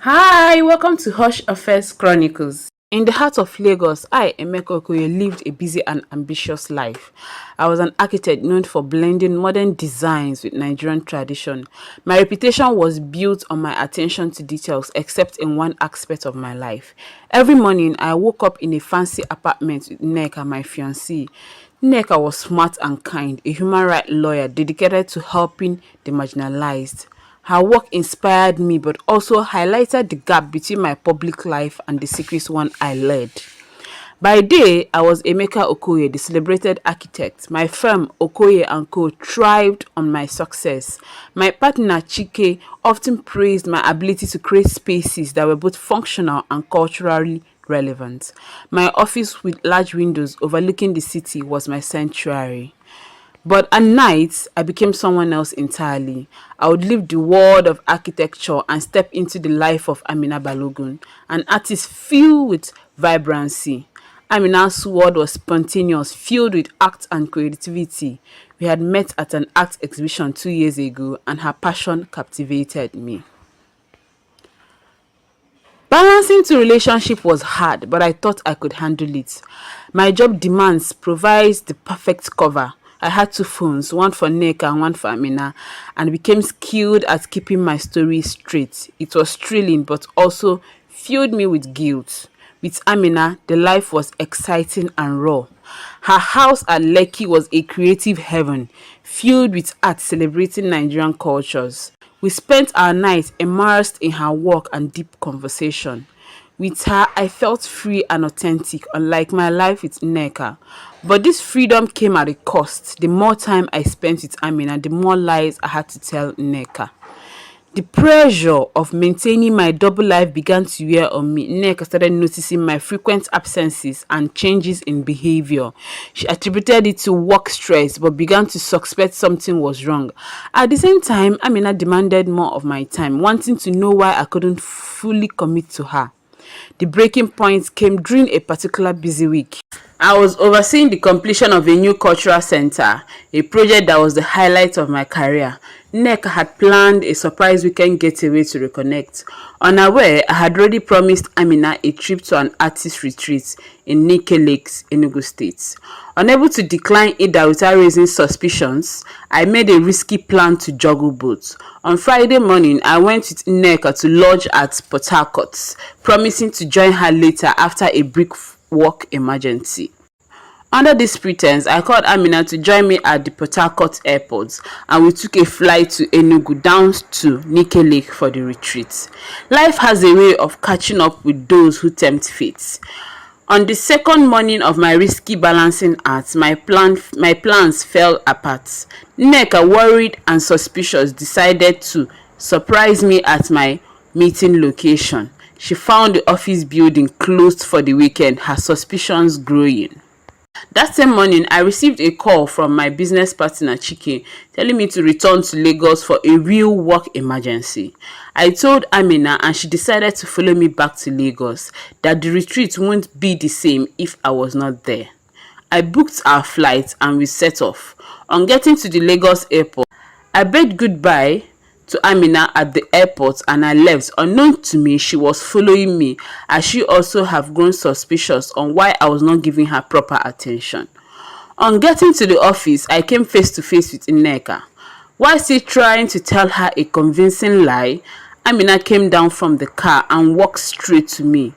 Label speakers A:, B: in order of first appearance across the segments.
A: Hi, welcome to Hush Affairs Chronicles. In the heart of Lagos, I, Emeka Okoye, lived a busy and ambitious life. I was an architect known for blending modern designs with Nigerian tradition. My reputation was built on my attention to details, except in one aspect of my life. Every morning, I woke up in a fancy apartment with Nneka, my fiancée. Nneka was smart and kind, a human rights lawyer dedicated to helping the marginalized. Her work inspired me but also highlighted the gap between my public life and the secret one I led. By day, I was Emeka Okoye, the celebrated architect. My firm, Okoye and Co., thrived on my success. My partner, Chike, often praised my ability to create spaces that were both functional and culturally relevant. My office with large windows overlooking the city was my sanctuary. But at night, I became someone else entirely. I would leave the world of architecture and step into the life of Amina Balogun, an artist filled with vibrancy. Amina's world was spontaneous, filled with art and creativity. We had met at an art exhibition 2 years ago, and her passion captivated me. Balancing two relationships was hard, but I thought I could handle it. My job demands provides the perfect cover. I had two phones, one for Nick and one for Amina, and became skilled at keeping my story straight. It was thrilling, but also filled me with guilt. With Amina, the life was exciting and raw. Her house at Lekki was a creative heaven, filled with art celebrating Nigerian cultures. We spent our nights immersed in her work and deep conversation. With her, I felt free and authentic, unlike my life with Nneka. But this freedom came at a cost. The more time I spent with Amina, the more lies I had to tell Nneka. The pressure of maintaining my double life began to wear on me. Nneka started noticing my frequent absences and changes in behavior. She attributed it to work stress but began to suspect something was wrong. At the same time, Amina demanded more of my time, wanting to know why I couldn't fully commit to her. The breaking point came during a particular busy week. I was overseeing the completion of a new cultural center, a project that was the highlight of my career. Nneka had planned a surprise weekend getaway to reconnect. Unaware, I had already promised Amina a trip to an artist retreat in Nike Lakes, Enugu State. Unable to decline it without raising suspicions, I made a risky plan to juggle both. On Friday morning, I went with Nneka to lodge at Port Harcourt, promising to join her later after a brief work emergency. Under this pretense, I called Amina to join me at the Port Harcourt airport, and we took a flight to Enugu down to Nike Lake for the retreat. Life has a way of catching up with those who tempt fate. On the second morning of my risky balancing act, my plans fell apart. Nneka, worried and suspicious, decided to surprise me at my meeting location. She found the office building closed for the weekend, her suspicions growing. That same morning, I received a call from my business partner Chike telling me to return to Lagos for a real work emergency. I told Amina and she decided to follow me back to Lagos, that the retreat won't be the same if I was not there. I booked our flight and we set off. On getting to the Lagos airport, I bade goodbye to Amina at the airport and I left. Unknown to me, she was following me, as she also have grown suspicious on why I was not giving her proper attention. On getting to the office, I came face to face with Nneka. While still trying to tell her a convincing lie, Amina came down from the car and walked straight to me.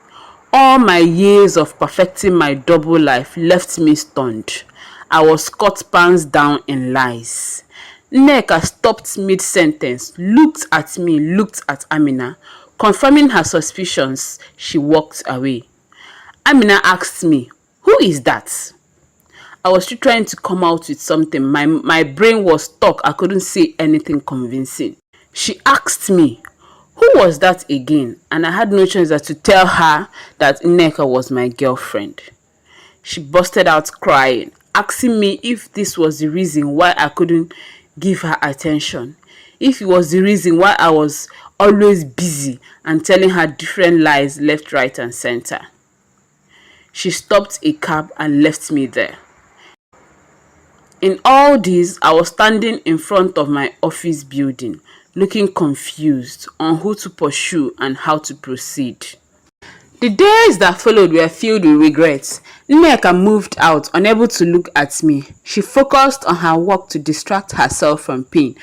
A: All my years of perfecting my double life left me stunned. I was caught pants down in lies. Nneka stopped mid-sentence, looked at me, looked at Amina. Confirming her suspicions, she walked away. Amina asked me, "Who is that?" I was still trying to come out with something. My brain was stuck. I couldn't say anything convincing. She asked me, "Who was that again?" And I had no choice but to tell her that Nneka was my girlfriend. She busted out crying, asking me if this was the reason why I couldn't give her attention, if it was the reason why I was always busy and telling her different lies left, right and center. She stopped a cab and left me there. In all this, I was standing in front of my office building. looking confused on who to pursue and how to proceed. The days that followed were filled with regrets. Nneka moved out, unable to look at me. She focused on her work to distract herself from pain.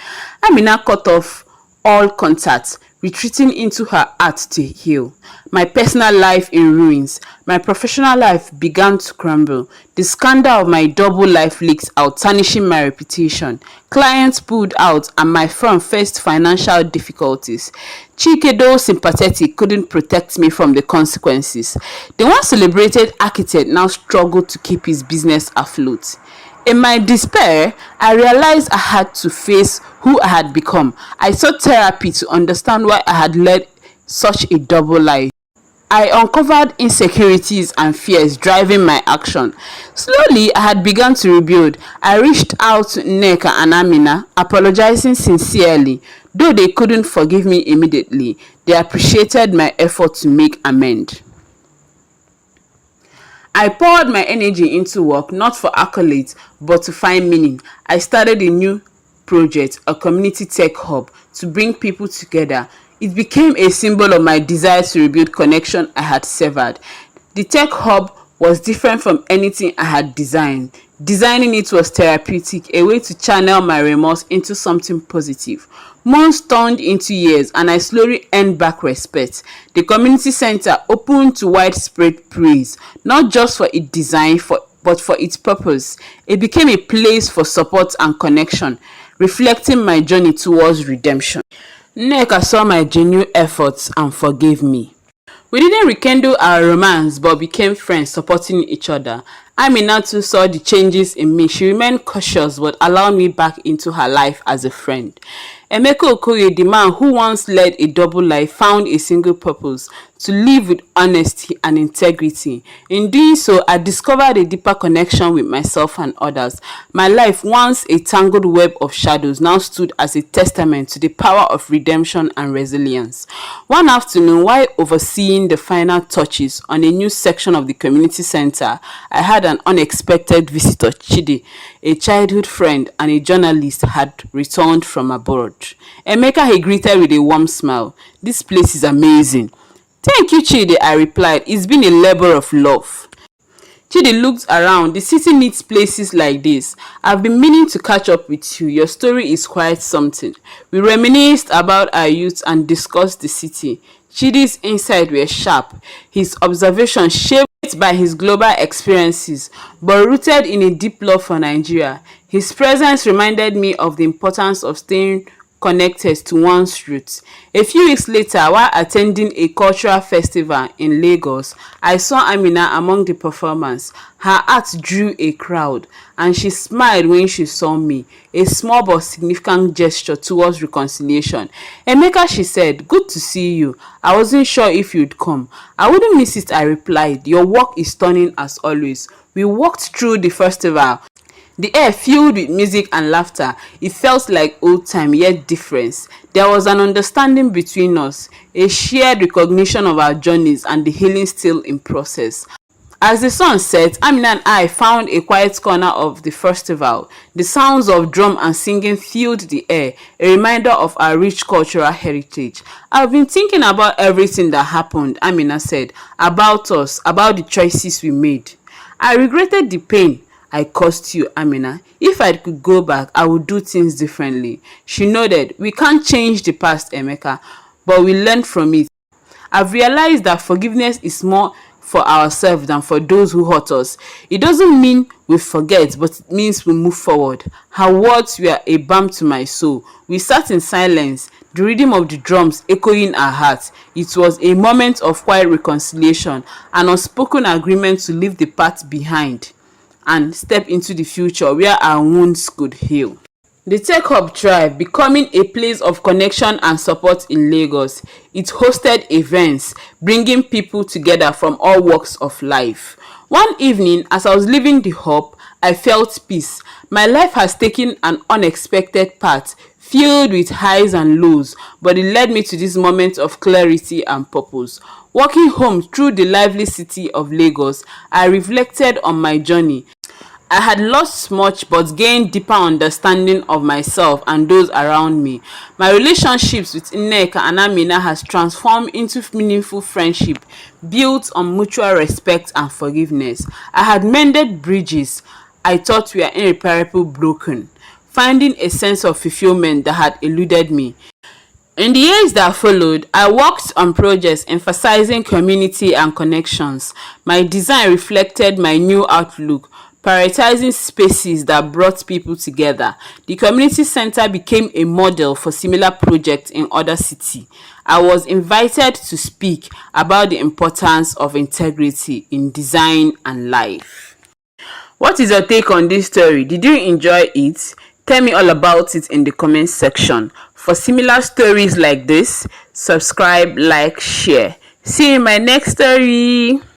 A: Amina cut off all contact, retreating into her art to heal. My personal life in ruins. My professional life began to crumble. The scandal of my double life leaked out, tarnishing my reputation. Clients pulled out and my firm faced financial difficulties. Chike, though sympathetic, couldn't protect me from the consequences. The once celebrated architect now struggled to keep his business afloat. In my despair, I realized I had to face who I had become. I sought therapy to understand why I had led such a double life. I uncovered insecurities and fears driving my action. Slowly, I had begun to rebuild. I reached out to Nneka and Amina, apologizing sincerely. Though they couldn't forgive me immediately, they appreciated my effort to make amends. I poured my energy into work, not for accolades, but to find meaning. I started a new project, a community tech hub, to bring people together. It became a symbol of my desire to rebuild connection I had severed. The tech hub was different from anything I had designed. Designing it was therapeutic, a way to channel my remorse into something positive. Months turned into years and I slowly earned back respect. The community center opened to widespread praise, not just for its design but for its purpose. It became a place for support and connection, reflecting my journey towards redemption. Nneka saw my genuine efforts and forgave me. We didn't rekindle our romance but became friends, supporting each other. Amina too saw the changes in me. She remained cautious but allowed me back into her life as a friend. Emeka Okoye, the man who once led a double life, found a single purpose: to live with honesty and integrity. In doing so, I discovered a deeper connection with myself and others. My life, once a tangled web of shadows, now stood as a testament to the power of redemption and resilience. One afternoon, while overseeing the final touches on a new section of the community center, I had an unexpected visitor. Chidi, a childhood friend and a journalist, had returned from abroad. Emeka he greeted with a warm smile. "This place is amazing." "Thank you, Chidi," I replied. "It's been a labor of love." Chidi looked around. "The city needs places like this. I've been meaning to catch up with you. Your story is quite something." We reminisced about our youth and discussed the city. Chidi's insights were sharp, his observations shaped by his global experiences, but rooted in a deep love for Nigeria. His presence reminded me of the importance of staying connected to one's roots. A few weeks later, while attending a cultural festival in Lagos, I saw Amina among the performers. Her art drew a crowd, and she smiled when she saw me, a small but significant gesture towards reconciliation. "Emeka," she said, "good to see you. I wasn't sure if you'd come." "I wouldn't miss it," I replied. "Your work is stunning as always." We walked through the festival, the air filled with music and laughter. It felt like old time, yet different. There was an understanding between us, a shared recognition of our journeys and the healing still in process. As the sun set, Amina and I found a quiet corner of the festival. The sounds of drum and singing filled the air, a reminder of our rich cultural heritage. "I've been thinking about everything that happened," Amina said, "about us, about the choices we made. I regretted the pain I caused you, Amina. If I could go back, I would do things differently." She nodded. "We can't change the past, Emeka, but we learn from it. I've realized that forgiveness is more for ourselves than for those who hurt us. It doesn't mean we forget, but it means we move forward." Her words were a balm to my soul. We sat in silence, the rhythm of the drums echoing our hearts. It was a moment of quiet reconciliation, an unspoken agreement to leave the past behind and step into the future where our wounds could heal. The Tech Hub thrived, becoming a place of connection and support in Lagos. It hosted events, bringing people together from all walks of life. One evening, as I was leaving the hub, I felt peace. My life has taken an unexpected path, filled with highs and lows, but it led me to this moment of clarity and purpose. Walking home through the lively city of Lagos, I reflected on my journey. I had lost much but gained deeper understanding of myself and those around me. My relationships with Nneka and Amina has transformed into meaningful friendship built on mutual respect and forgiveness. I had mended bridges I thought were irreparably broken, finding a sense of fulfillment that had eluded me. In the years that followed, I worked on projects emphasizing community and connections. My design reflected my new outlook, prioritizing spaces that brought people together. The community center became a model for similar projects in other cities. I was invited to speak about the importance of integrity in design and life. What is your take on this story? Did you enjoy it? Tell me all about it in the comment section. For similar stories like this, subscribe, like, share. See you in my next story.